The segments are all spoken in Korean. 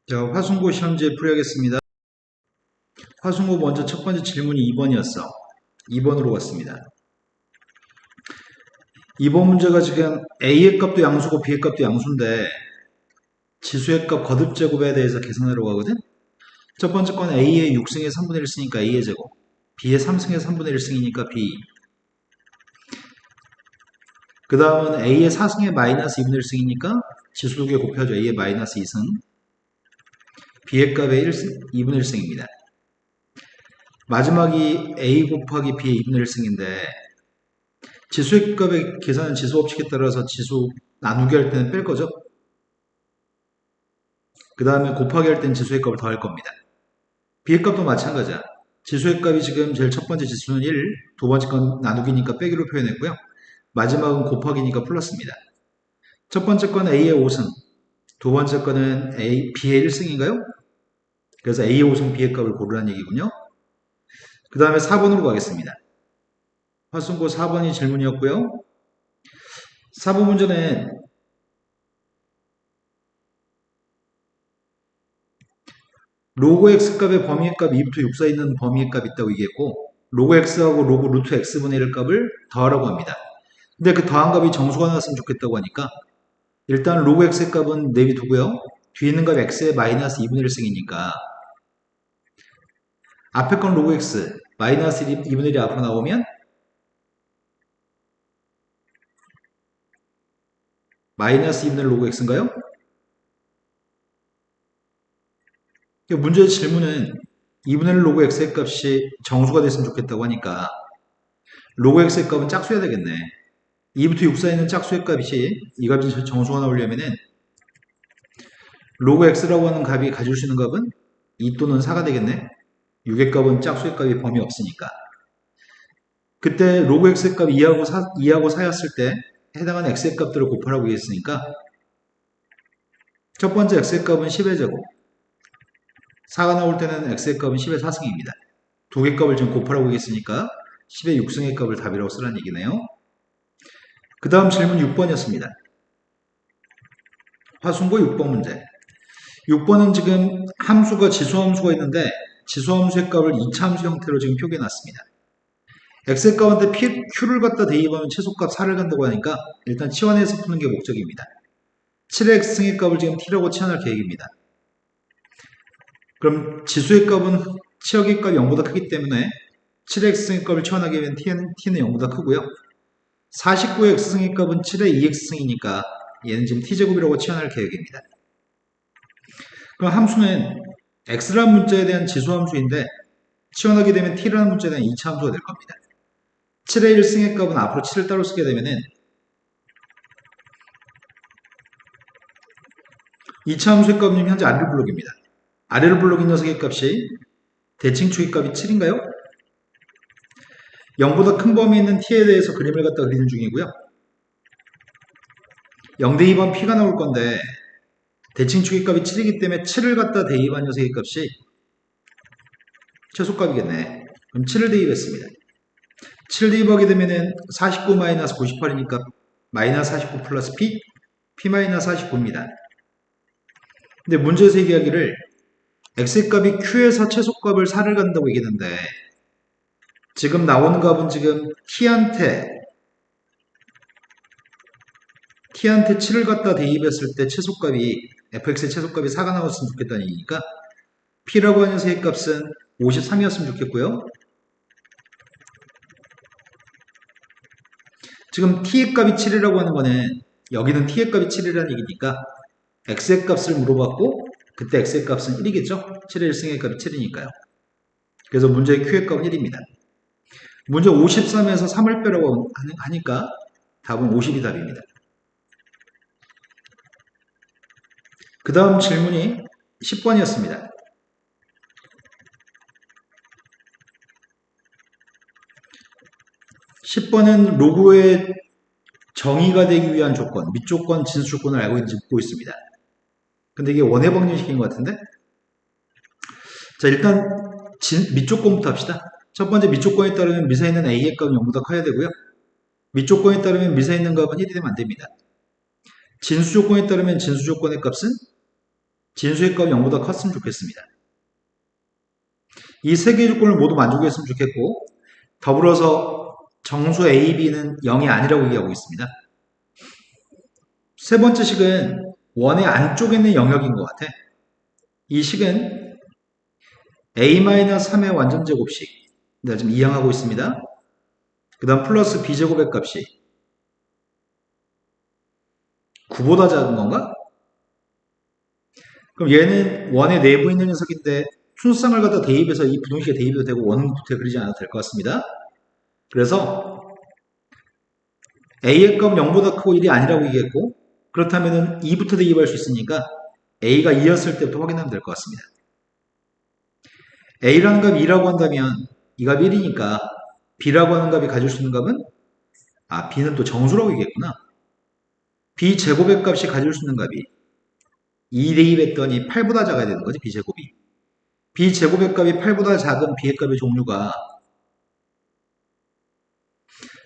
자, 화순고 시험지에 풀이하겠습니다. 화순고 먼저 첫 번째 질문이 2번이었어. 2번으로 갔습니다. 2번 문제가 지금 A의 값도 양수고 B의 값도 양수인데 지수의 값 거듭 제곱에 대해서 계산하려고 하거든. 첫 번째 건 A의 6승의 3분의 1승이니까 A의 제곱, B의 3승의 3분의 1승이니까 B. 그 다음은 A의 4승의 마이너스 2분의 1승이니까 지수 두 개 곱해줘. A의 마이너스 2승, B의 값의 2분의 1승입니다. 마지막이 A 곱하기 B의 2분의 1승인데 지수의 값의 계산은 지수 법칙에 따라서 지수 나누기 할 때는 뺄 거죠. 그 다음에 곱하기 할 때는 지수의 값을 더할 겁니다. B의 값도 마찬가지야. 지수의 값이 지금 제일 첫 번째 지수는 1, 두 번째 건 나누기니까 빼기로 표현했고요. 마지막은 곱하기니까 플러스입니다. 첫 번째 건 A의 5승, 두 번째 거는 B의 1승인가요? 그래서 A의 5승, B의 값을 고르라는 얘기군요. 그 다음에 4번으로 가겠습니다. 화순고 4번이 질문이었고요. 4번 문제는 로그 x값의 범위의 값 2부터 6 사이에 있는 범위의 값이 있다고 얘기했고 로그 x하고 로그 루트 x분의 1 값을 더하라고 합니다. 근데 그 더한 값이 정수가 나왔으면 좋겠다고 하니까 일단 로그 x의 값은 내비두고요. 뒤에 있는 값 x의 마이너스 2분의 1승이니까 앞에 건 로그 x 마이너스 2분의 1이 앞으로 나오면 마이너스 2분의 1 로그 x인가요? 문제의 질문은 2분의 1 로그 x의 값이 정수가 됐으면 좋겠다고 하니까 로그 x의 값은 짝수여야 되겠네. 2부터 6 사이에 있는 짝수의 값이 이 값이 정수가 나오려면은 로그 x라고 하는 값이 가질 수 있는 값은 2 또는 4가 되겠네. 6의 값은 짝수의 값이 범위 없으니까. 그때 로그 x의 값 2하고 4였을 때 해당하는 x의 값들을 곱하라고 했으니까 첫 번째 x의 값은 10의 제곱, 4가 나올 때는 x의 값은 10의 4승입니다. 두 개 값을 지금 곱하라고 했으니까 10의 6승의 값을 답이라고 쓰라는 얘기네요. 그 다음 질문 6번이었습니다. 화순고 6번 문제. 6번은 지금 함수가 지수함수가 있는데 지수함수의 값을 2차 함수 형태로 지금 표기해 놨습니다. x의 값한테 q를 갖다 대입하면 최소값 4를 간다고 하니까 일단 치환해서 푸는 게 목적입니다. 7의 x승의 값을 지금 t라고 치환할 계획입니다. 그럼 지수의 값은 치역의 값이 0보다 크기 때문에 7의 x승의 값을 치환하게 되면 t는 0보다 크고요. 49의 x승의 값은 7의 2x승이니까 얘는 지금 t제곱이라고 치환할 계획입니다. 그럼 함수는 x라는 문자에 대한 지수함수인데 치환하게 되면 t라는 문자에 대한 2차 함수가 될 겁니다. 7의 1승의 값은 앞으로 7을 따로 쓰게 되면은 2차 함수의 값은 현재 아래를 블록입니다. 아래를 블록인 녀석의 값이 대칭축의 값이 7인가요? 0보다 큰 범위에 있는 t에 대해서 그림을 갖다 그리는 중이고요. 0대 2번 p가 나올 건데 대칭축의 값이 7이기 때문에 7을 갖다 대입한 녀석의 값이 최소값이겠네. 그럼 7을 대입했습니다. 7 대입하게 되면은 49 마이너스 98이니까 마이너스 49 플러스 p, p 마이너스 49입니다. 근데 문제에서 얘기하기를 x의 값이 q에서 최소값을 4를 간다고 얘기했는데 지금 나오는 값은 지금 t한테 7을 갖다 대입했을 때 최소값이 fx의 최소값이 4가 나왔으면 좋겠다는 얘기니까 p라고 하는 녀석의 값은 53이었으면 좋겠고요. 지금 t의 값이 7이라고 하는 거는 여기는 t의 값이 7이라는 얘기니까 x의 값을 물어봤고 그때 x의 값은 1이겠죠? 7의 1승의 값이 7이니까요. 그래서 문제의 q의 값은 1입니다. 문제 53에서 3을 빼라고 하니까 답은 50이 답입니다. 그 다음 질문이 10번이었습니다. 10번은 로그의 정의가 되기 위한 조건, 밑조건, 진수조건을 알고 있는지 묻고 있습니다. 근데 이게 원의 방정식인 것 같은데? 자, 일단 밑조건부터 합시다. 첫 번째 밑조건에 따르면 미사에 있는 a의 값은 0보다 커야 되고요. 밑조건에 따르면 미사에 있는 값은 1이 되면 안 됩니다. 진수조건에 따르면 진수조건의 값은 진수의 값이 0보다 컸으면 좋겠습니다. 이 세 개의 조건을 모두 만족했으면 좋겠고, 더불어서 정수 A, B는 0이 아니라고 얘기하고 있습니다. 세 번째 식은 원의 안쪽에 있는 영역인 것 같아. 이 식은 A-3의 완전제곱식. 내가 지금 이항하고 있습니다. 그 다음 플러스 B제곱의 값이 9보다 작은 건가? 그럼 얘는 원의 내부에 있는 녀석인데 순수상을 갖다 대입해서 이 부동식에 대입해도 되고 원부터 그리지 않아도 될 것 같습니다. 그래서 A의 값은 0보다 크고 1이 아니라고 얘기했고, 그렇다면 2부터 대입할 수 있으니까 A가 2였을 때부터 확인하면 될 것 같습니다. A라는 값이 2라고 한다면 이 값이 1이니까 B라고 하는 값이 가질 수 있는 값은 B는 또 정수라고 얘기했구나. B 제곱의 값이 가질 수 있는 값이 2 대입했더니 8보다 작아야 되는 거지, B 제곱이. B 제곱의 값이 8보다 작은 B의 값의 종류가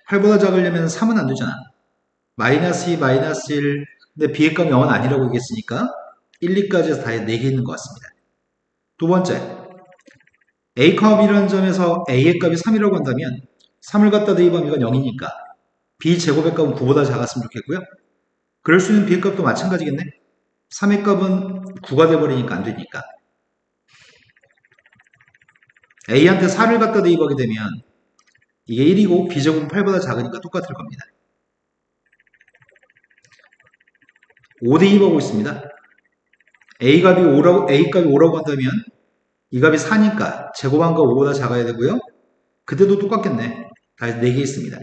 8보다 작으려면 3은 안 되잖아. 마이너스 2, 마이너스 1, 근데 B의 값이 0은 아니라고 얘기했으니까 1, 2까지 해서 다 4개 있는 것 같습니다. 두 번째, A, B라는 점에서 A의 값이 3이라고 한다면 3을 갖다 대입하면 이건 0이니까 B 제곱의 값은 9보다 작았으면 좋겠고요. 그럴 수 있는 B의 값도 마찬가지겠네. 3의 값은 9가 돼버리니까 안 되니까. A한테 4를 갖다 대입하게 되면 이게 1이고 B제곱은 8보다 작으니까 똑같을 겁니다. 5 대입하고 있습니다. A 값이 5라고 한다면 이 값이 4니까 제곱한 거 5보다 작아야 되고요. 그때도 똑같겠네. 다 4개 있습니다.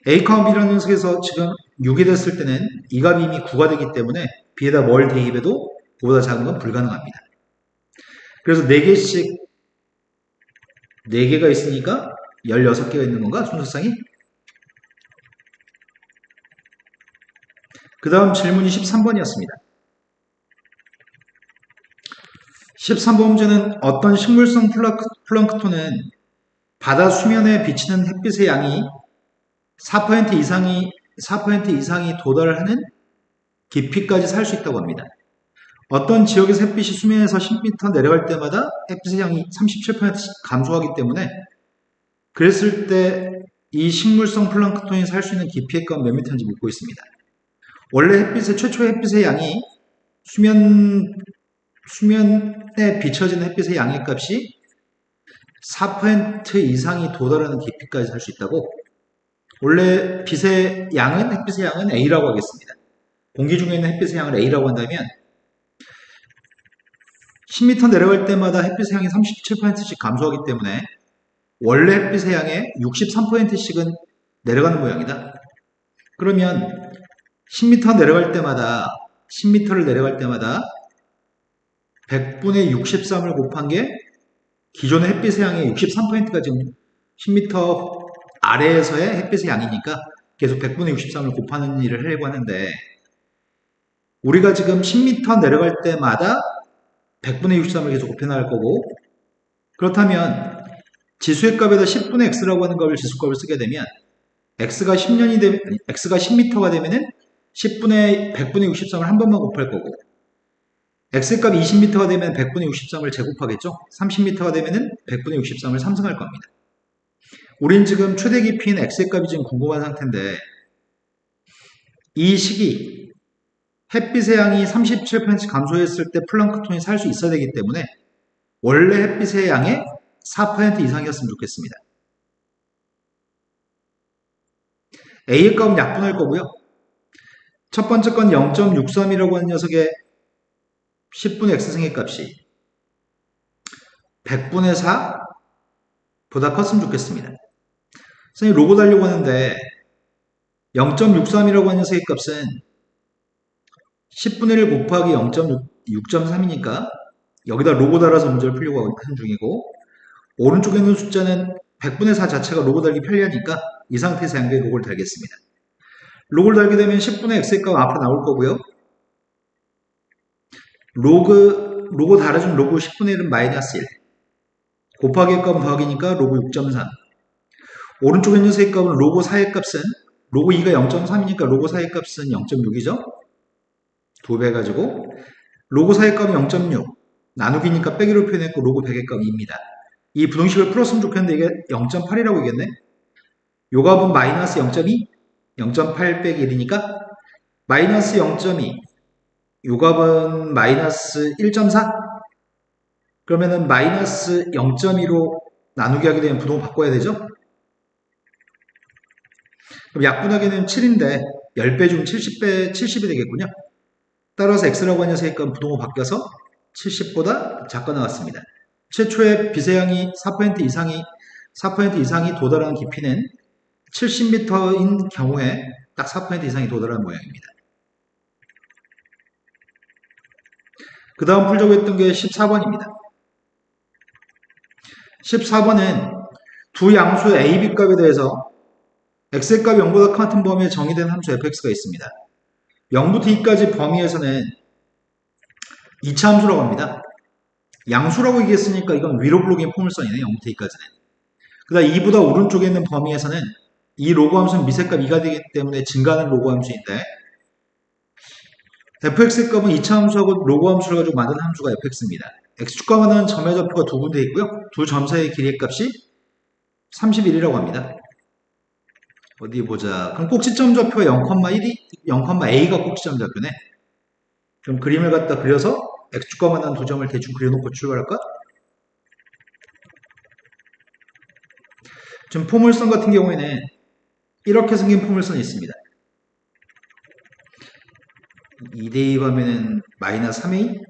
A, B라는 녀석에서 지금 6이 됐을 때는 이 값이 이미 9가 되기 때문에 B에다 뭘 대입해도 5보다 작은 건 불가능합니다. 그래서 4개씩 4개가 있으니까 16개가 있는 건가? 순서상이? 그 다음 질문이 13번이었습니다. 13번 문제는 어떤 식물성 플랑크톤은 바다 수면에 비치는 햇빛의 양이 4% 이상이 도달하는 깊이까지 살 수 있다고 합니다. 어떤 지역에서 햇빛이 수면에서 10m 내려갈 때마다 햇빛의 양이 37%씩 감소하기 때문에 그랬을 때 이 식물성 플랑크톤이 살 수 있는 깊이의 값은 몇 미터인지 묻고 있습니다. 원래 최초의 햇빛의 양이 수면에 비춰지는 햇빛의 양의 값이 4% 이상이 도달하는 깊이까지 살 수 있다고. 원래 햇빛의 양은 A라고 하겠습니다. 공기 중에 있는 햇빛의 양을 A라고 한다면 10m 내려갈 때마다 햇빛의 양이 37%씩 감소하기 때문에 원래 햇빛의 양의 63%씩은 내려가는 모양이다. 그러면 10m를 내려갈 때마다 100분의 63을 곱한 게 기존의 햇빛의 양의 63%가 지금 10m 아래에서의 햇빛의 양이니까 계속 100분의 63을 곱하는 일을 하려고 하는데 우리가 지금 10m 내려갈 때마다 100분의 63을 계속 곱해나갈 거고 그렇다면 지수의 값에다 10분의 x라고 하는 값을 지수값을 쓰게 되면 x가 10m가 되면은 100분의 63을 한 번만 곱할 거고 x의 값이 20m가 되면 100분의 63을 제곱하겠죠? 30m가 되면은 100분의 63을 상승할 겁니다. 우린 지금 최대 깊이인 x의 값이 지금 궁금한 상태인데 이 시기 햇빛의 양이 37% 감소했을 때 플랑크톤이 살 수 있어야 되기 때문에 원래 햇빛의 양의 4% 이상이었으면 좋겠습니다. A의 값은 약분할 거고요. 첫 번째 건 0.63이라고 하는 녀석의 10분의 x승의 값이 100분의 4보다 컸으면 좋겠습니다. 선생님 로고 달려고 하는데 0.63이라고 하는 녀석의 값은 10분의 1 곱하기 0.6.3이니까 여기다 로고 달아서 문제를 풀려고 하는 중이고 오른쪽에 있는 숫자는 100분의 4 자체가 로고 달기 편리하니까 이 상태에서 양배에 로고를 달겠습니다. 로고를 달게 되면 10분의 x의 값 앞으로 나올 거고요. 로고 달아준 로고 10분의 1은 마이너스 1 곱하기의 값은 더하기니까 로고 6.3 오른쪽에 있는 녀석의 값은 로고 4의 값은 로고 2가 0.3이니까 로고 4의 값은 0.6이죠. 2배 가지고 로고 4의 값은 0.6 나누기니까 빼기로 표현했고 로고 100의 값이 2입니다. 이 부등식을 풀었으면 좋겠는데 이게 0.8이라고 이겠네. 요 값은 마이너스 0.2 0.8 빼기 1이니까 마이너스 0.2 요 값은 마이너스 1.4 그러면은 마이너스 0.2로 나누기 하게 되면 부동을 바꿔야 되죠? 그럼 약분하기는 7인데 10배 주면 70배, 70이 되겠군요. 따라서 x라고 하는 녀석의 값은 부동호 바뀌어서 70보다 작가 나왔습니다. 최초의 비세양이 4% 이상이 도달하는 깊이는 70m인 경우에 딱 4% 이상이 도달하는 모양입니다. 그 다음 풀자고 했던 게 14번입니다. 14번은 두 양수의 a, b 값에 대해서 x의 값이 0보다 같은 범위에 정의된 함수 fx가 있습니다. 0부터 2까지 범위에서는 2차 함수라고 합니다. 양수라고 얘기했으니까 이건 위로 블록의 포물선이네. 0부터 2까지는. 그 다음 2보다 오른쪽에 있는 범위에서는 이 로그 함수는 미세값 2가 되기 때문에 증가하는 로그 함수인데 fx의 값은 2차 함수하고 로그 함수를 가지고 만든 함수가 fx입니다. x축과 만하는 점의 좌표가 두 군데 있고요. 두 점 사이의 길이의 값이 31이라고 합니다. 어디 보자. 그럼 꼭지점 좌표가 0,1이 0,a가 꼭지점 좌표네. 그럼 그림을 갖다 그려서 x축과 만한 두 점을 대충 그려놓고 출발할까? 지금 포물선 같은 경우에는 이렇게 생긴 포물선이 있습니다. 2대2 하면은 마이너스 3a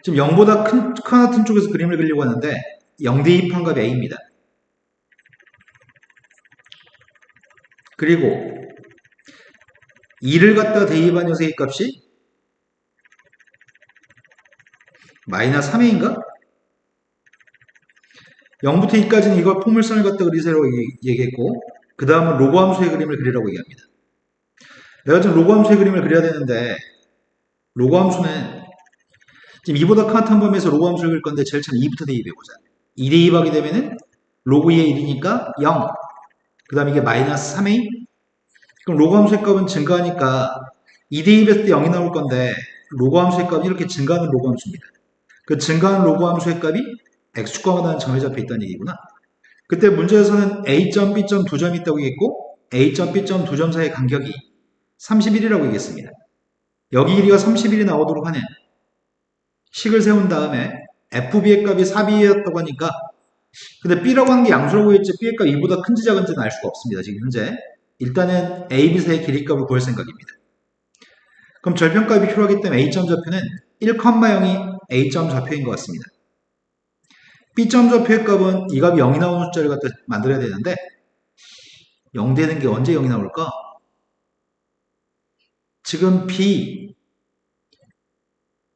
지금 0보다 큰 같은 쪽에서 그림을 그리려고 하는데 0대2 판값이 a입니다. 그리고 2를 갖다 대입한 녀석의 값이 마이너스 3a인가? 0부터 2까지는 이걸 포물선을 갖다 그리세요라고 얘기했고 그 다음은 로그 함수의 그림을 그리라고 얘기합니다. 내가 지금 로그 함수의 그림을 그려야 되는데 로그 함수는 지금 2보다 같은 범위에서 로그 함수를 그릴 건데 제일 처음 2부터 대입해보자. 2 대입하게 되면은 로그 2의 1이니까 0. 그 다음에 이게 마이너스 3a. 그럼 로그 함수의 값은 증가하니까 2 대입했을 때 0이 나올 건데 로그 함수의 값이 이렇게 증가하는 로그 함수입니다. 그 증가하는 로그 함수의 값이 x축과 같은 점에 잡혀 있다는 얘기구나. 그때 문제에서는 a점, b점 두 점이 있다고 얘기했고 a점, b점 두 점 사이의 간격이 31이라고 얘기했습니다. 여기 길이가 31이 나오도록 하는 식을 세운 다음에 fb의 값이 4b였다고 하니까 근데 b라고 하는 게 양수라고 했지 b의 값이 2보다 큰지 작은지는 알 수가 없습니다. 지금 현재 일단은 a, b 사이의 길이값을 구할 생각입니다. 그럼 절편값이 필요하기 때문에 a점 좌표는 1,0이 a점 좌표인 것 같습니다. b점 좌표의 값은 이 값이 0이 나오는 숫자를 갖다 만들어야 되는데 0 되는 게 언제 0이 나올까? 지금 b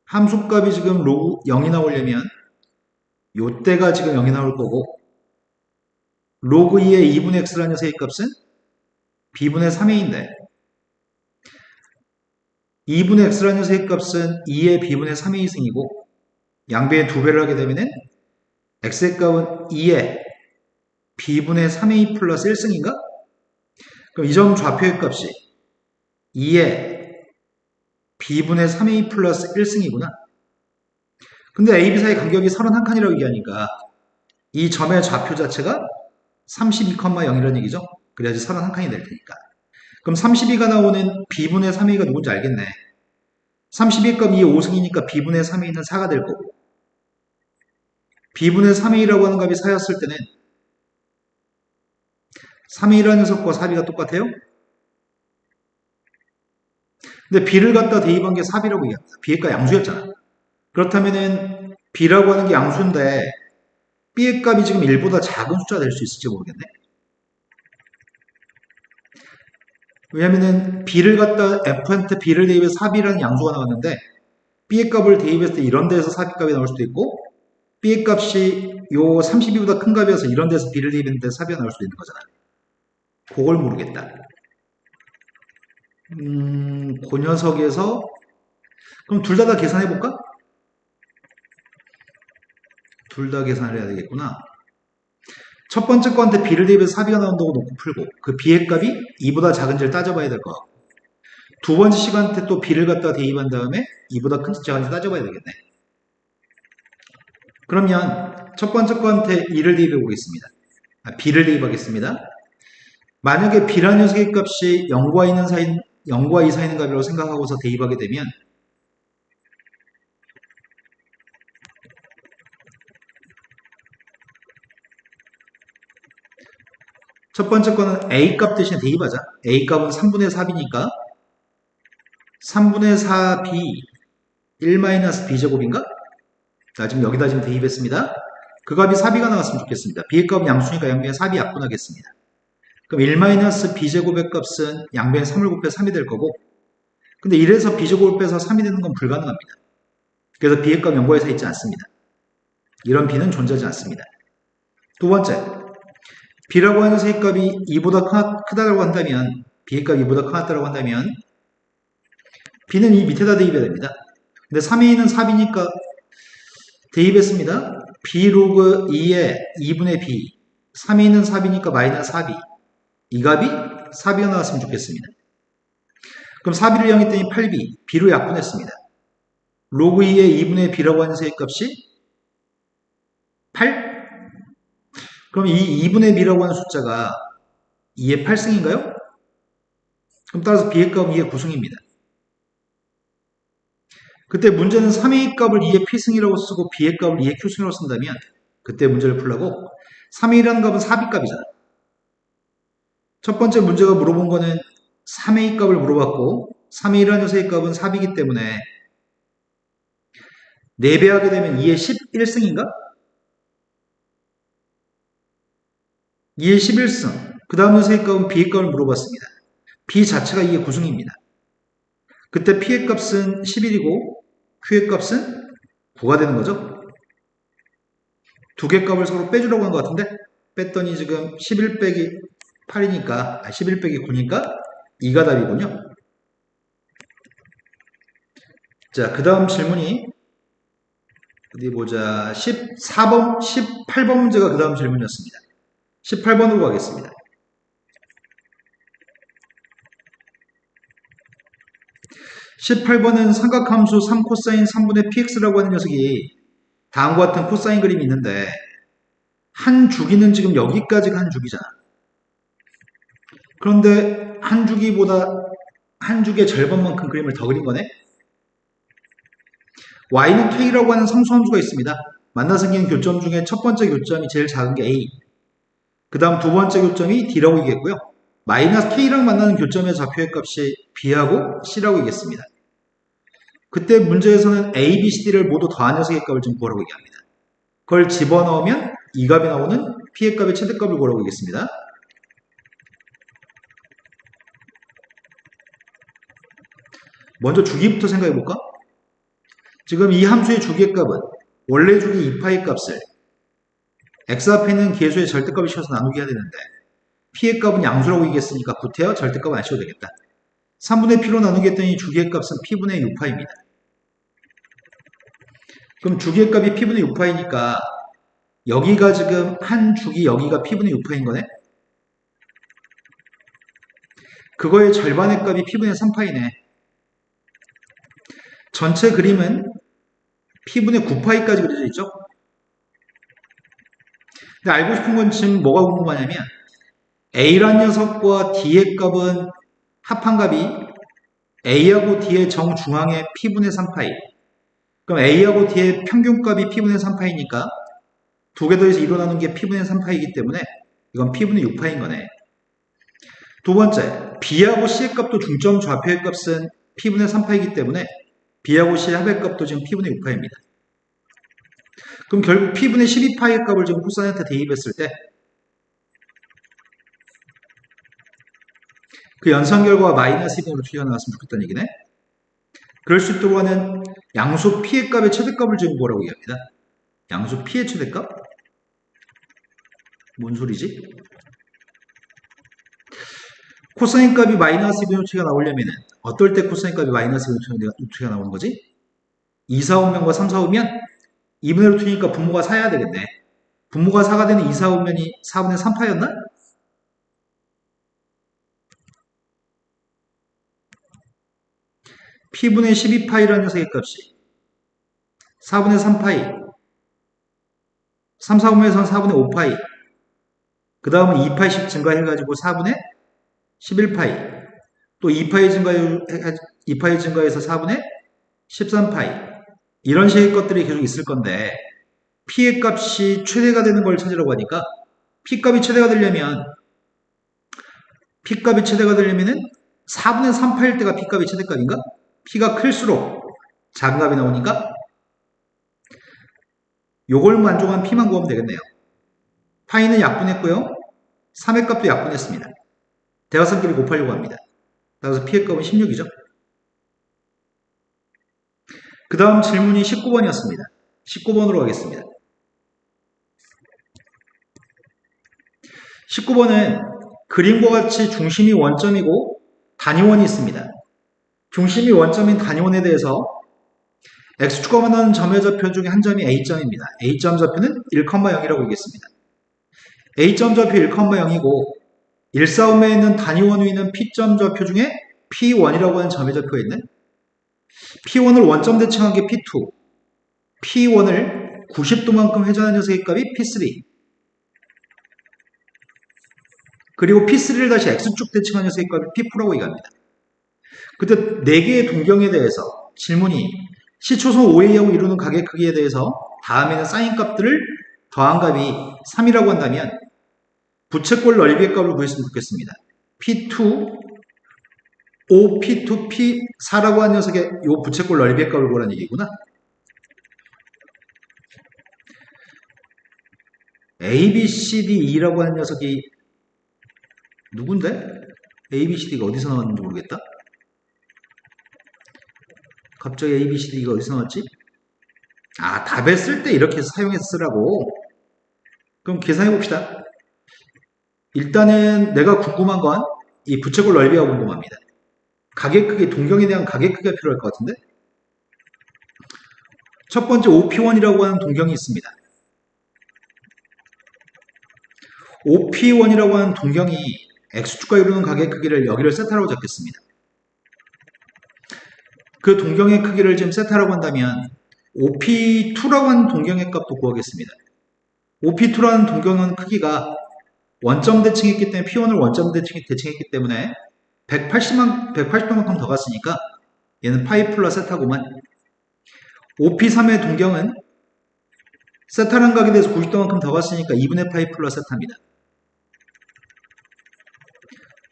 함수값이 지금 로그 0이 나오려면 요때가 지금 0이 나올 거고 로그 2의 2분의 x라는 녀석의 값은 b분의 3a인데 2분의 x라는 녀석의 값은 2의 b분의 3a 승이고 양배의 2배를 하게 되면은 x의 값은 2의 b분의 3a 플러스 1승인가? 그럼 이 점 좌표의 값이 2의 b분의 3a 플러스 1승이구나. 근데 a, b 사이 간격이 31칸이라고 얘기하니까 이 점의 좌표 자체가 32,0이라는 얘기죠. 그래야지 31칸이 될 테니까. 그럼 32가 나오는 b분의 3a가 누군지 알겠네. 32의 값이 5승이니까 b분의 3a는 4가 될 거고 b분의 3a라고 하는 값이 4였을 때는 3a라는 녀석과 4b가 똑같아요? 근데 b를 갖다 대입한 게 4b라고 얘기합니다. b의 값 양수였잖아. 그렇다면은 b라고 하는 게 양수인데 b의 값이 지금 1보다 작은 숫자가 될 수 있을지 모르겠네. 왜냐면은 b를 갖다 f한테 b를 대입해서 4b라는 양수가 나왔는데 b의 값을 대입했을 때 이런 데서 4b 값이 나올 수도 있고 b의 값이 요 32보다 큰 값이어서 이런 데서 b를 대입했는데 4b가 나올 수도 있는 거잖아. 그걸 모르겠다. 그 녀석에서 그럼 둘 다 계산해 볼까? 둘 다 계산을 해야 되겠구나. 첫 번째 거한테 b를 대입해서 4b가 나온다고 놓고 풀고 그 b의 값이 2보다 작은지를 따져봐야 될 거 같고 두 번째 시간한테 또 b를 갖다 대입한 다음에 2보다 큰지 작은지 따져봐야 되겠네. 그러면 첫 번째 거한테 2를 대입해 보겠습니다. b를 대입하겠습니다. 만약에 b라는 녀석의 값이 0과 2 사이 있는 값이라고 생각하고서 대입하게 되면 첫 번째 거는 a 값 대신에 대입하자. a 값은 3분의 4b니까 3분의 4b 1-b제곱인가? 자, 지금 여기다 지금 대입했습니다. 그 값이 4b가 나왔으면 좋겠습니다. b의 값은 양수니까 양변에 4b 약분하겠습니다. 그럼 1-b제곱의 값은 양변에 3을 곱해 3이 될 거고 근데 1에서 b제곱을 빼서 3이 되는 건 불가능합니다. 그래서 b의 값 0과 2 사이 있지 않습니다. 이런 b는 존재하지 않습니다. 두 번째, b라고 하는 녀석의 값이 2보다 크다고 한다면 b의 값이 2보다 크다고 한다면 b는 이 밑에다 대입해야 됩니다. 근데 3a는 4b니까 대입했습니다. b 로그 2에 2분의 b 3a는 4b니까 마이너스 4b 이 값이 4b가 나왔으면 좋겠습니다. 그럼 4b를 이용했더니 8b b로 약분했습니다. 로그 2에 2분의 b라고 하는 녀석의 값이 8? 그럼 이 2분의 b라고 하는 숫자가 2의 8승인가요? 그럼 따라서 b의 값은 2의 9승입니다. 그때 문제는 3a 값을 2의 p승이라고 쓰고 b의 값을 2의 q승이라고 쓴다면 그때 문제를 풀라고 3a라는 값은 4b 값이잖아. 첫 번째 문제가 물어본 거는 3a 값을 물어봤고 3a라는 녀석의 값은 4b이기 때문에 4배 하게 되면 2의 11승인가? 2의 11승. 그 다음 녀석의 값은 b의 값을 물어봤습니다. b 자체가 2의 9승입니다. 그때 p의 값은 11이고 q의 값은 9가 되는 거죠. 두 개 값을 서로 빼주려고 한 것 같은데 뺐더니 지금 11 빼기 8이니까 11 빼기 9니까 2가 답이군요. 자, 그 다음 질문이 어디 보자. 18번 문제가 그 다음 질문이었습니다. 18번으로 가겠습니다. 18번은 삼각함수 3코사인 3분의 px라고 하는 녀석이 다음과 같은 코사인 그림이 있는데 한 주기는 지금 여기까지가 한 주기잖아. 그런데 한 주기보다 한 주기의 절반만큼 그림을 더 그린 거네. y는 k라고 하는 상수함수가 있습니다. 만나 생기는 교점 중에 첫 번째 교점이 제일 작은 게 a, 그 다음 두 번째 교점이 d라고 이겠고요. 마이너스 k랑 만나는 교점의 좌표의 값이 b하고 c라고 이겠습니다. 그때 문제에서는 a, b, c, d를 모두 더한 녀석의 값을 좀 구하라고 얘기합니다. 그걸 집어넣으면 이 값이 나오는 p의 값의 최대값을 구하라고 하겠습니다. 먼저 주기부터 생각해 볼까? 지금 이 함수의 주기의 값은 원래 주기 2파의 값을 x 앞에 있는 계수의 절대값을 씌워서 나누기 해야 되는데 p의 값은 양수라고 얘기했으니까 구태여 절대값은 안 씌워도 되겠다. 3분의 p로 나누기 했더니 주기의 값은 p분의 6파입니다. 그럼 주기의 값이 p분의 6파이니까 여기가 지금 한 주기 여기가 p분의 6파인 거네? 그거의 절반의 값이 p분의 3파이네. 전체 그림은 p분의 9파이까지 그려져 있죠? 근데 알고 싶은 건 지금 뭐가 궁금하냐면 a란 녀석과 d의 값은 합한 값이 a하고 d의 정중앙의 p분의 3파이. 그럼 a하고 d의 평균값이 p분의 3파이니까 두 개 더해서 2로 나눈 게 p분의 3파이기 때문에 이건 p분의 6파인 거네. 두 번째, b하고 c의 값도 중점 좌표의 값은 p분의 3파이기 때문에 b하고 c의 합의 값도 지금 p분의 6파입니다. 그럼 결국 p분의 12파의 값을 지금 코사인한테 대입했을 때 그 연산 결과가 마이너스 2분으로 추이가 나왔으면 좋겠다는 얘기네. 그럴 수 있도록 하는 양수 p의 값의 최대값을 지금 뭐라고 얘기합니다. 양수 p의 최대값? 뭔 소리지? 코사인 값이 마이너스 2분의 추이가 나오려면 어떨 때 코사인 값이 마이너스 2분의 추이가 나오는 거지? 2, 4, 5면과 3, 4, 5면 2분의 루트니까 분모가 사야 되겠네. 분모가 4가 되는 2, 4, 5면이 4분의 3파였나? P분의 12파이라는 녀석의 값이 4분의 3파이, 3, 4, 5면에서는 4분의 5파이, 그 다음은 2파이씩 증가해가지고 4분의 11파이, 또 2파이 증가해서 4분의 13파이, 이런 식의 것들이 계속 있을 건데, P의 값이 최대가 되는 걸 찾으라고 하니까, P값이 최대가 되려면은 4분의 3파일 때가 P값이 최대값인가? P가 클수록 작은 값이 나오니까 요걸 만족한 P만 구하면 되겠네요. 파이는 약분했고요. 3의 값도 약분했습니다. 대각선끼리 곱하려고 합니다. 따라서 P의 값은 16이죠. 그 다음 질문이 19번이었습니다. 19번으로 가겠습니다. 19번은 그림과 같이 중심이 원점이고 단위원이 있습니다. 중심이 원점인 단위원에 대해서 X축과 만나는 점의 좌표 중에 한 점이 A점입니다. A점 좌표는 1,0이라고 얘기했습니다. A점 좌표 1,0이고 1,4음에 있는 단위원 위는 P점 좌표 중에 P1이라고 하는 점의 좌표가 있는 P1을 원점 대칭한 게 P2, P1을 90도만큼 회전한 녀석의 값이 P3, 그리고 P3를 다시 X축 대칭한 녀석의 값이 P4라고 얘기합니다. 그때 4개의 동경에 대해서 질문이 시초선 OA하고 이루는 각의 크기에 대해서 다음에는 사인 값들을 더한 값이 3이라고 한다면 부채꼴 넓이의 값을 구했으면 좋겠습니다. P2, OP2, P4라고 하는 녀석의 이 부채꼴 넓이의 값을 구하라는 얘기구나. ABCDE라고 하는 녀석이 누군데? ABCD가 어디서 나왔는지 모르겠다. 갑자기 ABCD가 어디서 나왔지? 아, 답에 쓸 때 이렇게 사용해서 쓰라고. 그럼 계산해 봅시다. 일단은 내가 궁금한 건 이 부채꼴 넓이가 궁금합니다. 가계 크기, 동경에 대한 가계 크기가 필요할 것 같은데? 첫 번째 OP1이라고 하는 동경이 있습니다. OP1이라고 하는 동경이 X축과 이루는 가계 크기를 여기를 세타라고 잡겠습니다. 그 동경의 크기를 지금 세타라고 한다면 OP2라고 하는 동경의 값도 구하겠습니다. OP2라는 동경은 크기가 원점 대칭했기 때문에 P1을 원점 대칭했기 때문에 180도만큼 더 갔으니까 얘는 파이 플러스 세타고만. OP3의 동경은 세타라는 각에 대해서 90도만큼 더 갔으니까 2분의 파이 플러스 세타입니다.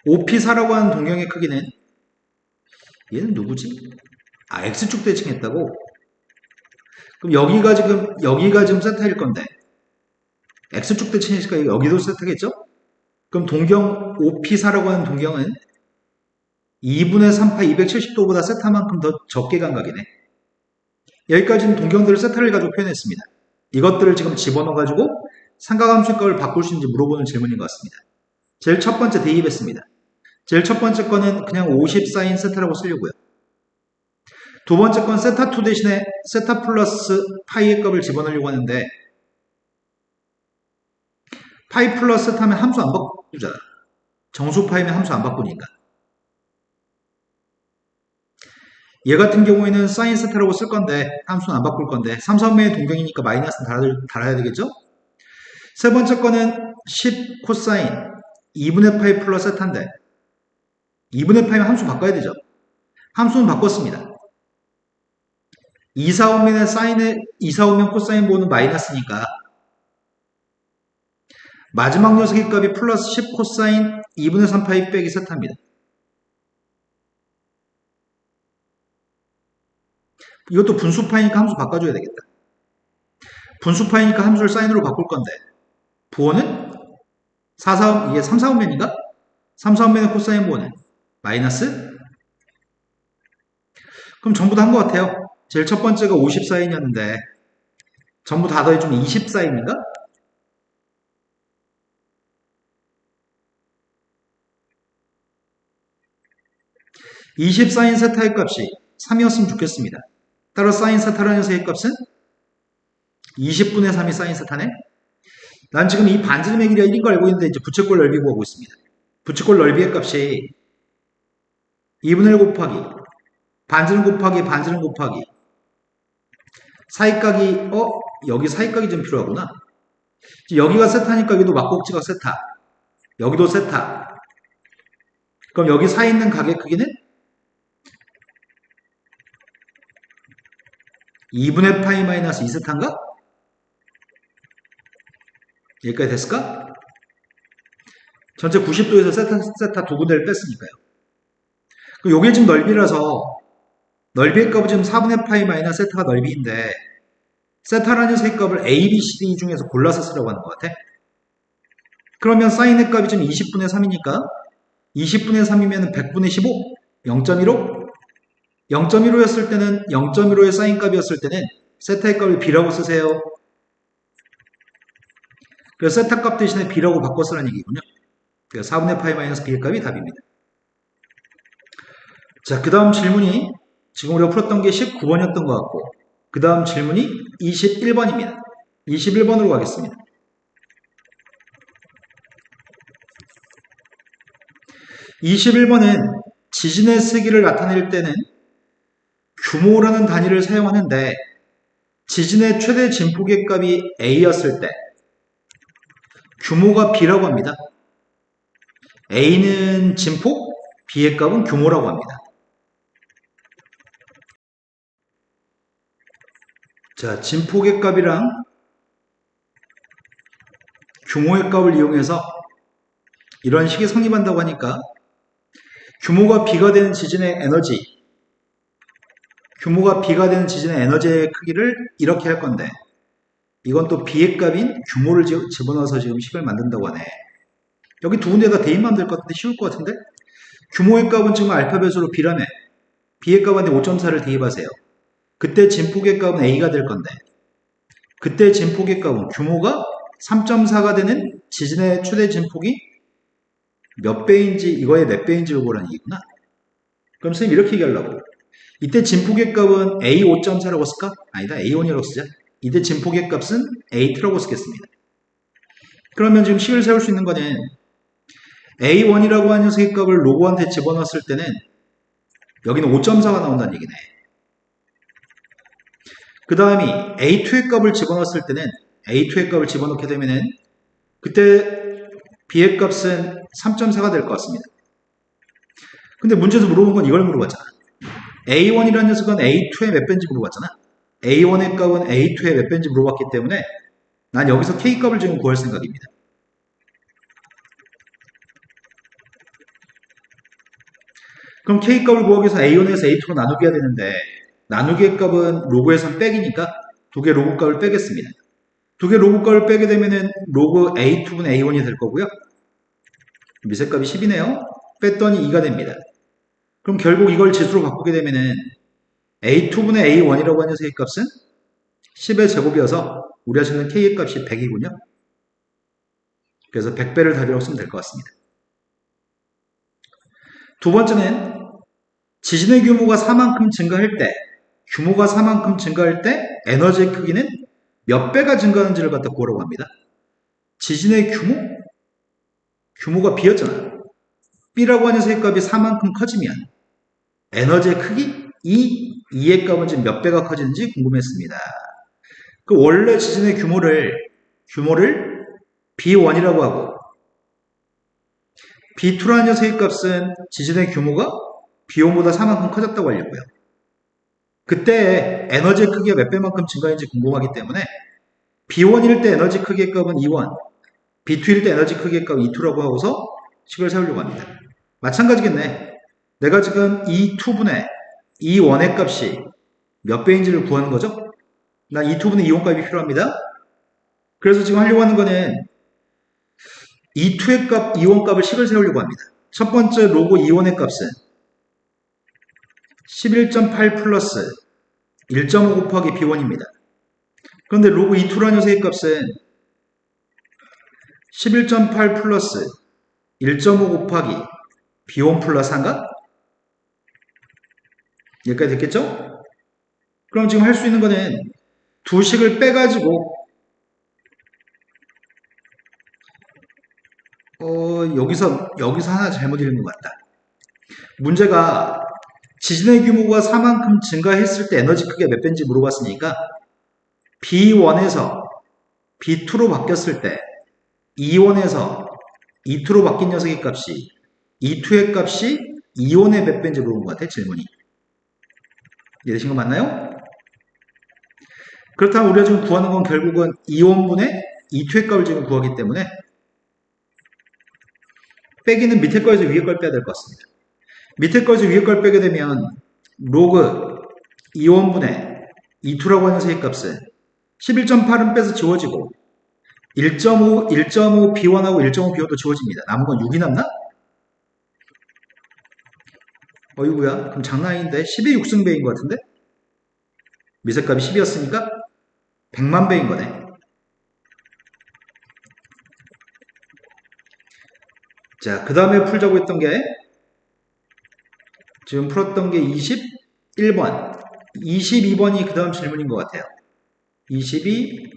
OP4라고 하는 동경의 크기는 얘는 누구지? 아, X축 대칭했다고? 그럼 여기가 지금 세타일 건데 X축 대칭이니까 여기도 세타겠죠? 그럼 동경 OP4라고 하는 동경은 2분의 3파 270도보다 세타만큼 더 적게 간 각이네. 여기까지는 동경들을 세타를 가지고 표현했습니다. 이것들을 지금 집어넣어가지고 삼각함수 값을 바꿀 수 있는지 물어보는 질문인 것 같습니다. 제일 첫 번째 대입했습니다. 제일 첫 번째 거는 그냥 50 사인 세타라고 쓰려고요. 두 번째 건 세타2 대신에 세타 플러스 파이의 값을 집어넣으려고 하는데 파이 플러스 세타면 함수 안 바꾸잖아. 정수 파이면 함수 안 바꾸니까. 얘 같은 경우에는 사인 세타라고 쓸 건데 함수는 안 바꿀 건데 3, 3분의 동경이니까 마이너스는 달아야 되겠죠? 세 번째 거는 10 코사인 2분의 파이 플러스 세타인데 2분의 파이면 함수 바꿔야 되죠? 함수는 바꿨습니다. 2, 4, 5면의 사인의 2, 4, 5면 코사인 보는 마이너스니까 마지막 녀석의 값이 플러스 10 코사인 2분의 3 파이 빼기 세타입니다. 이것도 분수파이니까 함수 바꿔줘야 되겠다. 분수파이니까 함수를 사인으로 바꿀 건데 부호는 4, 4, 이게 3, 4분면인가? 3, 4분면의 코사인 부호는 마이너스. 그럼 전부 다 한 것 같아요. 제일 첫 번째가 50 사인이었는데 전부 다 더해주면 20 사인인가? (20) 사인 세타의 값이 3이었으면 좋겠습니다. 따라 사인 세타라는 녀석의 값은 20분의 3이 사인 세타네. 난 지금 이 반지름의 길이가 1인 거 알고 있는데 이제 부채꼴 넓이 구하고 있습니다. 부채꼴 넓이의 값이 2분의 1 곱하기 반지름 곱하기 반지름 곱하기 사이각이 여기 사이각이 좀 필요하구나. 여기가 세타니까 여기도 막곡지가 세타. 여기도 세타. 그럼 여기 사이에 있는 각의 크기는 2분의 파이 마이너스 2세타인가? 여기까지 됐을까? 전체 90도에서 세타 두 군데를 뺐으니까요. 그럼 요게 지금 넓이라서 넓이의 값은 지금 4분의 파이 마이너스 세타가 넓이인데 세타라는 셋값을 A, B, C, D 중에서 골라서 쓰라고 하는 것 같아. 그러면 사인의 값이 지금 20분의 3이니까 20분의 3이면 100분의 15? 0.15? 0.15였을 때는 0.15의 사인 값이었을 때는 세타의 값을 B라고 쓰세요. 그래서 세타 값 대신에 B라고 바꿔 쓰라는 얘기군요. 그래서 4분의 파이 마이너스 B의 값이 답입니다. 자, 그 다음 질문이 지금 우리가 풀었던 게 19번이었던 것 같고 그 다음 질문이 21번입니다. 21번으로 가겠습니다. 21번은 지진의 세기를 나타낼 때는 규모라는 단위를 사용하는데 지진의 최대 진폭의 값이 A였을 때 규모가 B라고 합니다. A는 진폭, B의 값은 규모라고 합니다. 자, 진폭의 값이랑 규모의 값을 이용해서 이런 식이 성립한다고 하니까 규모가 B가 되는 지진의 에너지의 크기를 이렇게 할 건데 이건 또 B의 값인 규모를 집어넣어서 지금 식을 만든다고 하네. 여기 두 군데다 대입하면 될 것 같은데 쉬울 것 같은데 규모의 값은 지금 알파벳으로 B라며 B의 값한테 5.4를 대입하세요. 그때 진폭의 값은 A가 될 건데 그때 진폭의 값은 규모가 3.4가 되는 지진의 최대 진폭이 몇 배인지 이거의 몇 배인지를 보라는 얘기구나. 그럼 선생님 이렇게 얘기하려고 이때 진폭의 값은 A 5.4라고 쓸까? 아니다 A1이라고 쓰자. 이때 진폭의 값은 A2라고 쓰겠습니다. 그러면 지금 식을 세울 수 있는 거는 A1이라고 하는 녀석의 값을 로그한테 집어넣었을 때는 여기는 5.4가 나온다는 얘기네. 그 다음이 A2의 값을 집어넣었을 때는 A2의 값을 집어넣게 되면은 그때 B의 값은 3.4가 될 것 같습니다. 근데 문제에서 물어본 건 이걸 물어봤잖아. A1이라는 녀석은 A2의 몇 배인지 물어봤잖아. A1의 값은 A2의 몇 배인지 물어봤기 때문에 난 여기서 K 값을 지금 구할 생각입니다. 그럼 K 값을 구하기 위해서 A1에서 A2로 나누기 해야 되는데 나누기의 값은 로그에선 빼기니까 두 개 로그 값을 빼겠습니다. 두 개 로그 값을 빼게 되면은 로그 A2분의 A1이 될 거고요. 미세값이 10이네요. 뺐더니 2가 됩니다. 그럼 결국 이걸 지수로 바꾸게 되면은 A2분의 A1이라고 하는 녀석의 값은 10의 제곱이어서 우리가 찾는 K의 값이 100이군요. 그래서 100배를 답이라고 쓰면 될 것 같습니다. 두 번째는 지진의 규모가 4만큼 증가할 때 에너지의 크기는 몇 배가 증가하는지를 갖다 구하라고 합니다. 지진의 규모가 B였잖아. B라고 하는 녀석의 값이 4만큼 커지면 에너지의 크기 2의 값은 지금 몇 배가 커지는지 궁금했습니다. 그 원래 지진의 규모를 B1이라고 하고 B2라는 녀석의 값은 지진의 규모가 B1보다 4만큼 커졌다고 하려고요. 그때 에너지의 크기가 몇 배만큼 증가했는지 궁금하기 때문에 B1일 때 에너지 크기의 값은 E1, B2일 때 에너지 크기의 값은 E2라고 하고서 식을 세우려고 합니다. 마찬가지겠네. 내가 지금 E2분의 E1의 값이 몇 배인지를 구하는 거죠? 난 E2분의 E1 값이 필요합니다. 그래서 지금 하려고 하는 거는 E2의 값, E1 값을 식을 세우려고 합니다. 첫 번째 로그 E1의 값은 11.8 플러스 1.5 곱하기 B1입니다. 그런데 로그 E2라는 녀석의 값은 11.8 플러스 1.5 곱하기 B1 플러스 1가? 여기까지 됐겠죠? 그럼 지금 할 수 있는 거는 두 식을 빼가지고 여기서 하나 잘못 읽은 것 같다. 문제가 지진의 규모가 4만큼 증가했을 때 에너지 크기가 몇 배인지 물어봤으니까 B1에서 B2로 바뀌었을 때 E1에서 E2로 바뀐 녀석의 값이 E2의 값이 E1의 몇 배인지 물어본 것 같아, 질문이. 이해되신 거 맞나요? 그렇다면 우리가 지금 구하는 건 결국은 E1분의 E2의 값을 지금 구하기 때문에 빼기는 밑에 거에서 위에 걸 빼야 될 것 같습니다. 밑에 거에서 위에 걸 빼게 되면 로그 E1분의 E2라고 하는 녀석의 값은 11.8은 빼서 지워지고 1.5 B1하고 1.5 B1도 지워집니다. 남은 건 6이 남나? 어이구야, 그럼 장난 아닌데 10의 6승배인 것 같은데? 미세값이 10이었으니까 100만 배인 거네. 자, 그 다음에 풀자고 했던 게 지금 풀었던 게 21번 22번이 그 다음 질문인 것 같아요. 22,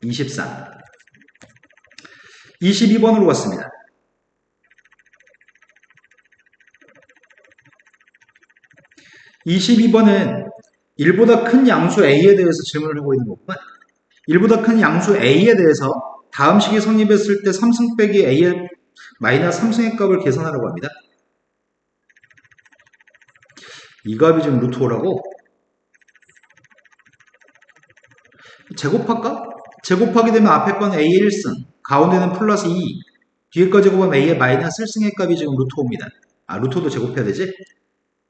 23 22번으로 왔습니다. 22번은 1보다 큰 양수 A에 대해서 질문을 하고 있는 거구만. 1보다 큰 양수 A에 대해서 다음 식이 성립했을 때 3승 빼기 A의 마이너스 3승의 값을 계산하라고 합니다. 이 값이 지금 루트 5라고? 제곱할까? 제곱하게 되면 앞에 건 A의 1승, 가운데는 플러스 2, 뒤에 거 제곱하면 A의 마이너스 1승의 값이 지금 루트 5입니다. 아, 루트 5도 제곱해야 되지?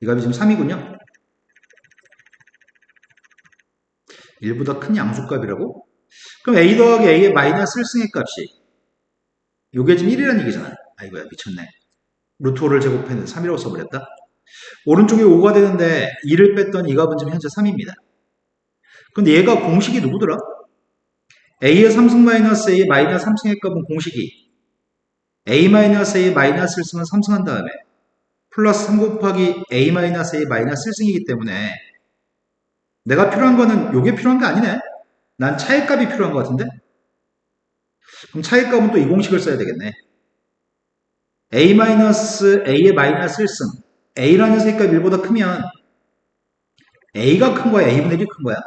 이 값이 지금 3이군요. 1보다 큰 양수값이라고? 그럼 A 더하기 A의 마이너스 1승의 값이 요게 지금 1이라는 얘기잖아. 아이고야, 미쳤네. 루트 5를 제곱했는데 3이라고 써버렸다. 오른쪽에 5가 되는데 2를 뺐더니 이 값은 지금 현재 3입니다. 근데 얘가 공식이 누구더라? A의 3승 마이너스 A의 마이너스 3승의 값은 공식이 A 마이너스 A의 마이너스 1승은 3승 한 다음에 플러스 3 곱하기 A 마이너스 A의 마이너스 1승이기 때문에 내가 필요한 거는 요게 필요한 게 아니네. 난 차의 값이 필요한 것 같은데? 그럼 차의 값은 또 이 공식을 써야 되겠네. A 마이너스 A의 마이너스 1승. A라는 녀석의 값이 1보다 크면 A가 큰 거야? A분의 1이 큰 거야?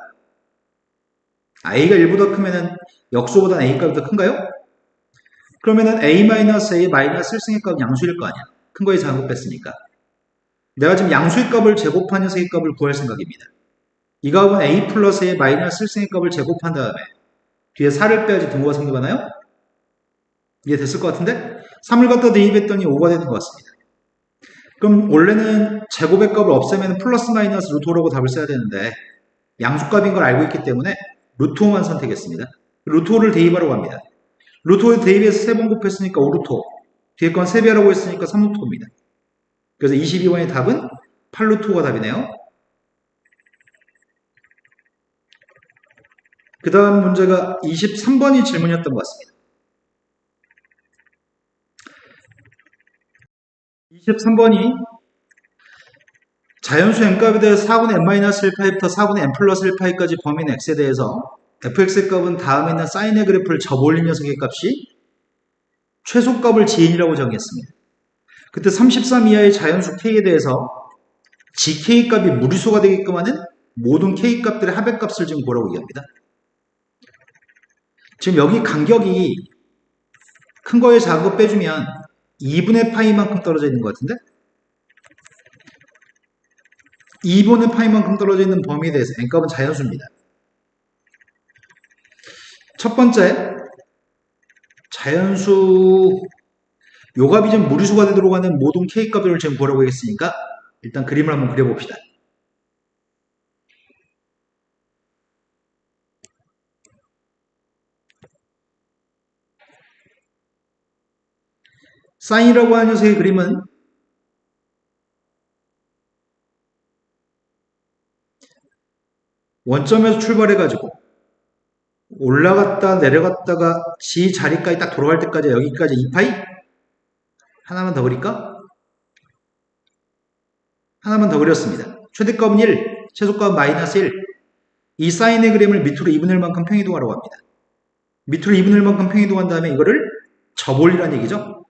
A가 1보다 크면은 역수보다는 A 값이 더 큰가요? 그러면은 A 마이너스 A의 마이너스 1승의 값은 양수일 거 아니야. 큰 거에 작은 거 뺐으니까. 내가 지금 양수의 값을 제곱한 녀석의 값을 구할 생각입니다. 이 값은 A 플러스 A의 마이너스 1승의 값을 제곱한 다음에 뒤에 4를 빼야지 등호가 성립하나요? 이해됐을 것 같은데? 3을 갖다 대입했더니 5가 되는 것 같습니다. 그럼 원래는 제곱의 값을 없애면 플러스 마이너스 루트 5라고 답을 써야 되는데 양수값인 걸 알고 있기 때문에 루트 5만 선택했습니다. 루트 5를 대입하라고 합니다. 루트 5에 대입해서 3번 곱했으니까 5루트 5. 뒤에 건 3배라고 했으니까 3루트 5입니다. 그래서 22번의 답은 8루트 5가 답이네요. 그 다음 문제가 23번이 질문이었던 것 같습니다. 23번이 자연수 n값에 대해서 4분의 n-1파이부터 4분의 n 플러스 1파이까지 범위인 x에 대해서 fx의 값은 다음에 있는 사인의 그래프를 접올린 녀석의 값이 최소값을 지인이라고 정했습니다. 그때 33 이하의 자연수 k에 대해서 gk 값이 무리수가 되게끔 하는 모든 k 값들의 합의값을 지금 구하라고 얘기합니다. 지금 여기 간격이 큰 거에 작은 거 빼주면 2분의 파이만큼 떨어져 있는 것 같은데? 2분의 파이만큼 떨어져 있는 범위에 대해서 n값은 자연수입니다. 첫 번째, 자연수 요 값이 좀 무리수가 되도록 하는 모든 k값들을 지금 구하라고 하겠으니까 일단 그림을 한번 그려봅시다. 사인이라고 하는 녀석의 그림은 원점에서 출발해가지고 올라갔다 내려갔다가 지 자리까지 딱 돌아갈 때까지 여기까지 2파이? 하나만 더 그릴까? 하나만 더 그렸습니다. 최대값은 1, 최소값은 마이너스 1. 이 사인의 그림을 밑으로 2분의 1만큼 평이동하라고 합니다. 밑으로 2분의 1만큼 평이동한 다음에 이거를 접올리라는 얘기죠.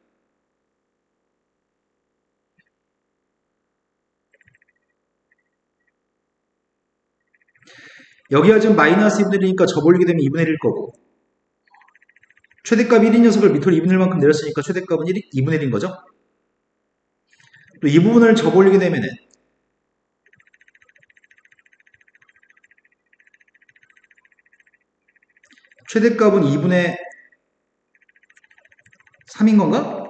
여기가 지금 마이너스 2분의 1이니까 접올리게 되면 2분의 1일 거고, 최대값 1인 녀석을 밑으로 2분의 1만큼 내렸으니까 최대값은 2분의 1인 거죠. 또 이 부분을 접올리게 되면은 최대값은 2분의 3인 건가?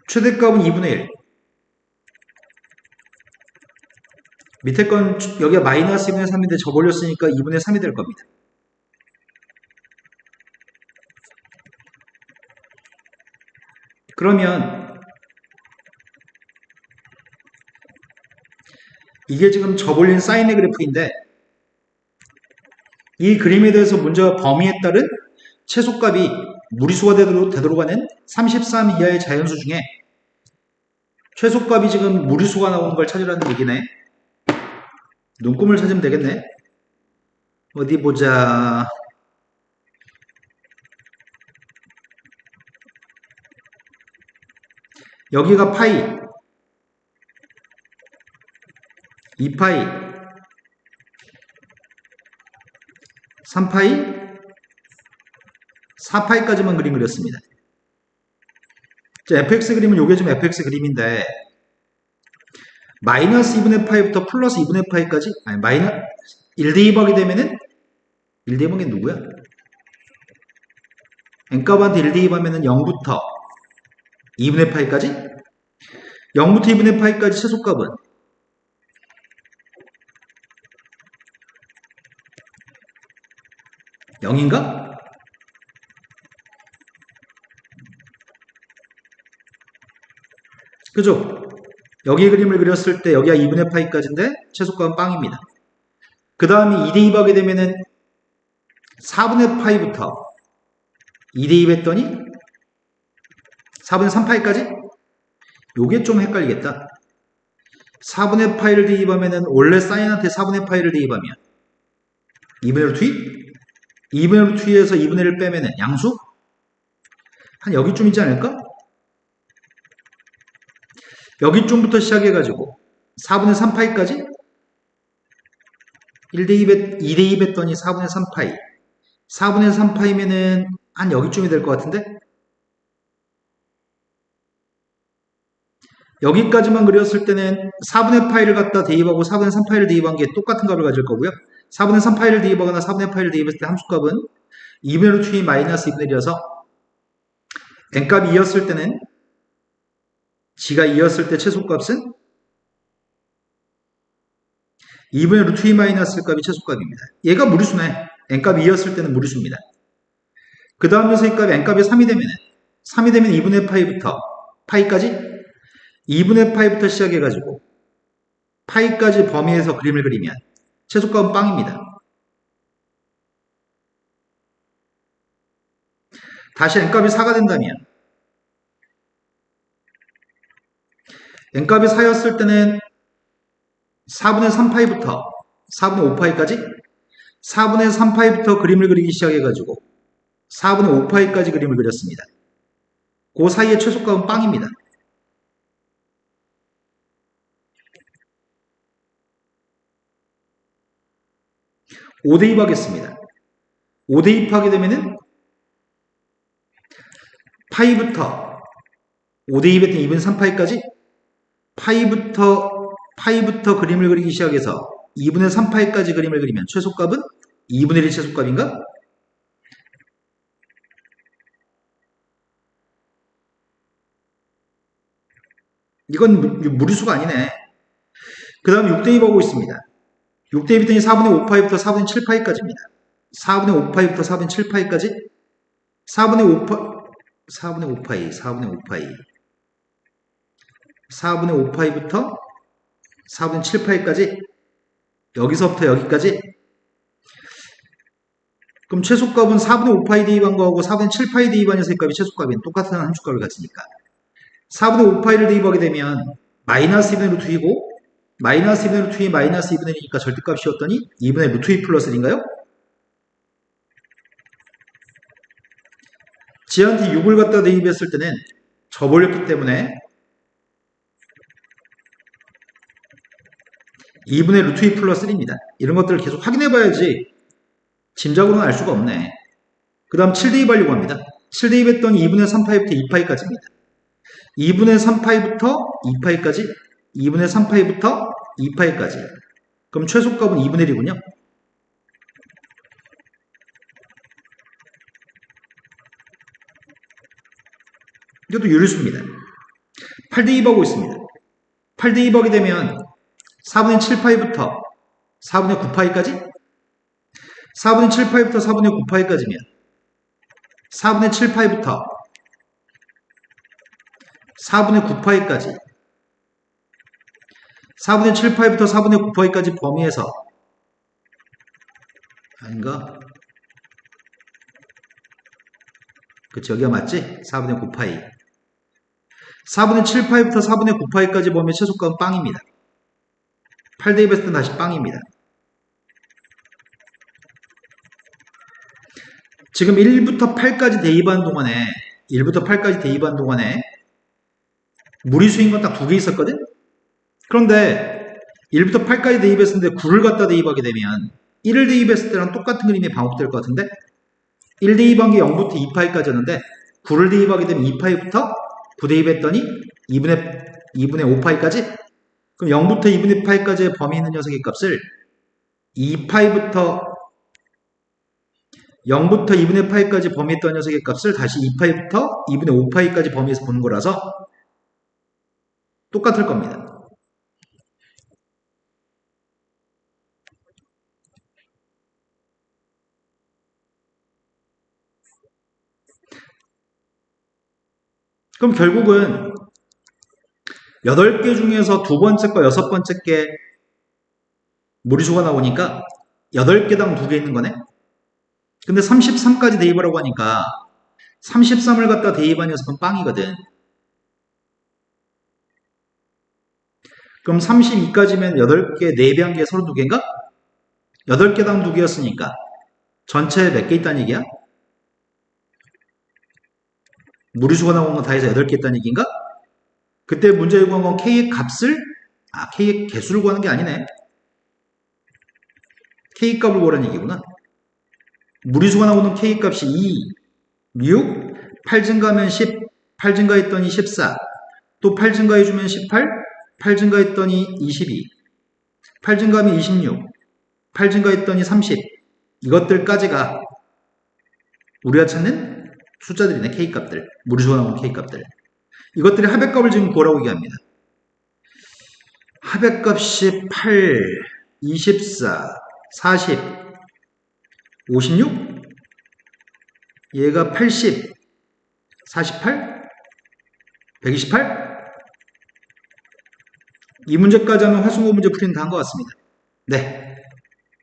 최대값은 2분의 1. 밑에 건 여기가 마이너스 2분의 3인데 접올렸으니까 2분의 3이 될 겁니다. 그러면 이게 지금 접올린 사인의 그래프인데 이 그림에 대해서 문제와 범위에 따른 최소값이 무리수가 되도록 하는 33 이하의 자연수 중에 최소값이 지금 무리수가 나오는 걸 찾으라는 얘기네. 눈금을 찾으면 되겠네. 어디 보자. 여기가 파이, 2파이, 3파이, 4파이까지만 그림 그렸습니다. 자, fx 그림은 요게 좀 fx 그림인데 마이너스 2분의 파이부터 플러스 2분의 파이까지, 아니 마이너스 1대 2박이 되면은 1대 2박이 누구야? n값한테 1대 2하면은 0부터 2분의 파이까지? 0부터 2분의 파이까지 최소값은 0인가? 그죠? 여기 그림을 그렸을 때 여기가 2분의 파이까지인데 최소값은 빵입니다. 그 다음에 2대 2박이 되면은 4분의 파이부터 2대 2 했더니 4분의 3파이까지? 요게 좀 헷갈리겠다. 4분의 파이를 대입하면은 원래 사인한테 4분의 파이를 대입하면 2분의 1 투입? 2분의 1 투입에서 2분의 1을 빼면은 양수? 한 여기쯤 있지 않을까? 여기쯤부터 시작해가지고 4분의 3파이까지 1대 2대 2 했더니 4분의 3파이 4분의 3파이면은 한 여기쯤이 될 것 같은데 여기까지만 그렸을 때는 4분의 파이를 갖다 대입하고 4분의 3파이를 대입한 게 똑같은 값을 가질 거고요. 4분의 3파이를 대입하거나 4분의 파이를 대입했을 때 함수값은 2분의 1 투입 마이너스 2분의 1이어서 n값이 2였을 때는 g가 2였을 때 최소값은 2분의 루트 2 마이너스 값이 최소값입니다. 얘가 무리수네. n값이 2였을 때는 무리수입니다. 그 다음 녀석의 값이 n값이 3이 되면 2분의 파이부터 파이까지 2분의 파이부터 시작해가지고 파이까지 범위에서 그림을 그리면 최소값은 빵입니다. 다시 n값이 4가 된다면 n값이 4였을 때는 4분의 3파이부터 4분의 5파이까지 4분의 3파이부터 그림을 그리기 시작해가지고 4분의 5파이까지 그림을 그렸습니다. 그 사이의 최소값은 빵입니다. 5대2 하겠습니다. 5대2 하게 되면은 파이부터 5대2 했더니 2분의 3파이까지 파이부터 그림을 그리기 시작해서 2분의 3파이까지 그림을 그리면 최소값은 2분의 1이 최소값인가? 이건 무리수가 아니네. 그 다음 6대2 보고 있습니다. 6대2 했더니 4분의 5파이부터 4분의 7파이까지입니다. 4분의 5파이부터 4분의 7파이까지 4분의 5파이 4분의 5파이부터 4분의 7파이까지 여기서부터 여기까지 그럼 최소값은 4분의 5파이 대입한 거하고 4분의 7파이 대입한 녀석의 값이 최소값인 똑같은 함수값을 갖으니까 4분의 5파이를 대입하게 되면 마이너스 2분의 루트 2고 마이너스 2분의 루트 2 마이너스 2분의 1이니까 절대값이었더니 2분의 루트 2 플러스 1인가요? 지한테 6을 갖다 대입했을 때는 접어버렸기 때문에 2분의 루트 2 플러스 1입니다. 이런 것들을 계속 확인해 봐야지 짐작으로는 알 수가 없네. 그 다음 7 대입하려고 합니다. 7 대입했더니 2분의 3파이부터 2파이까지입니다. 2분의 3파이부터 2파이까지, 2분의 3파이부터 2파이까지. 그럼 최소값은 2분의 1이군요. 이것도 유리수입니다. 8 대입하고 있습니다. 8 대입하게 되면 4분의 7파이부터 4분의 9파이까지, 4분의 7파이부터 4분의 9파이까지면 4분의 7파이부터 4분의 9파이까지, 4분의 7파이부터 4분의 9파이까지 범위에서 아닌가? 그치, 여기가 맞지? 4분의 9파이. 4분의 7파이부터 4분의 9파이까지 범위의 최소값은 빵입니다. 8 대입했을 때 다시 빵입니다. 지금 1부터 8까지 대입한 동안에 1부터 8까지 대입한 동안에 무리수인 건 딱 두 개 있었거든? 그런데 1부터 8까지 대입했었는데 9를 갖다 대입하게 되면 1을 대입했을 때랑 똑같은 그림이 반복될 것 같은데 1 대입한 게 0부터 2파이까지였는데 9를 대입하게 되면 2파이부터 9 대입했더니 2분의 5파이까지? 그럼 0부터 2분의 파이까지의 범위 있는 녀석의 값을 2파이부터 0부터 2분의 파이까지 범위했던 녀석의 값을 다시 2파이부터 2분의 5파이까지 범위해서 보는 거라서 똑같을 겁니다. 그럼 결국은 8개 중에서 두 번째과 여섯 번째 게 무리수가 나오니까 8개당 2개 있는 거네? 근데 33까지 대입하라고 하니까 33을 갖다 대입한 녀석은 빵이거든. 그럼 32까지면 8개, 4배 한 개 32개인가? 8개당 2개였으니까 전체 몇 개 있다는 얘기야? 무리수가 나온 건 다 해서 8개 있다는 얘기인가? 그때 문제 구한 건 K의 값을, K의 개수를 구하는 게 아니네. K 값을 구하라는 얘기구나. 무리수가 나오는 K 값이 2, 6, 8 증가하면 10, 8 증가했더니 14, 또 8 증가해주면 18, 8 증가했더니 22, 8 증가하면 26, 8 증가했더니 30. 이것들까지가 우리가 찾는 숫자들이네. K값들. 무리수가 나오는 K값들. 이것들의 합액값을 지금 구하라고 얘기합니다. 합액값이 8, 24, 40, 56, 얘가 80, 48, 128. 이 문제까지 하면 화순고 문제 풀이는 다 한 것 같습니다. 네.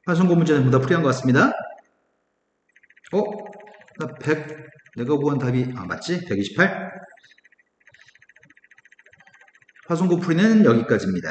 화순고 문제는 전부 다 풀이한 것 같습니다. 나 100, 내가 구한 답이, 맞지? 128. 화순고 풀이는 여기까지입니다.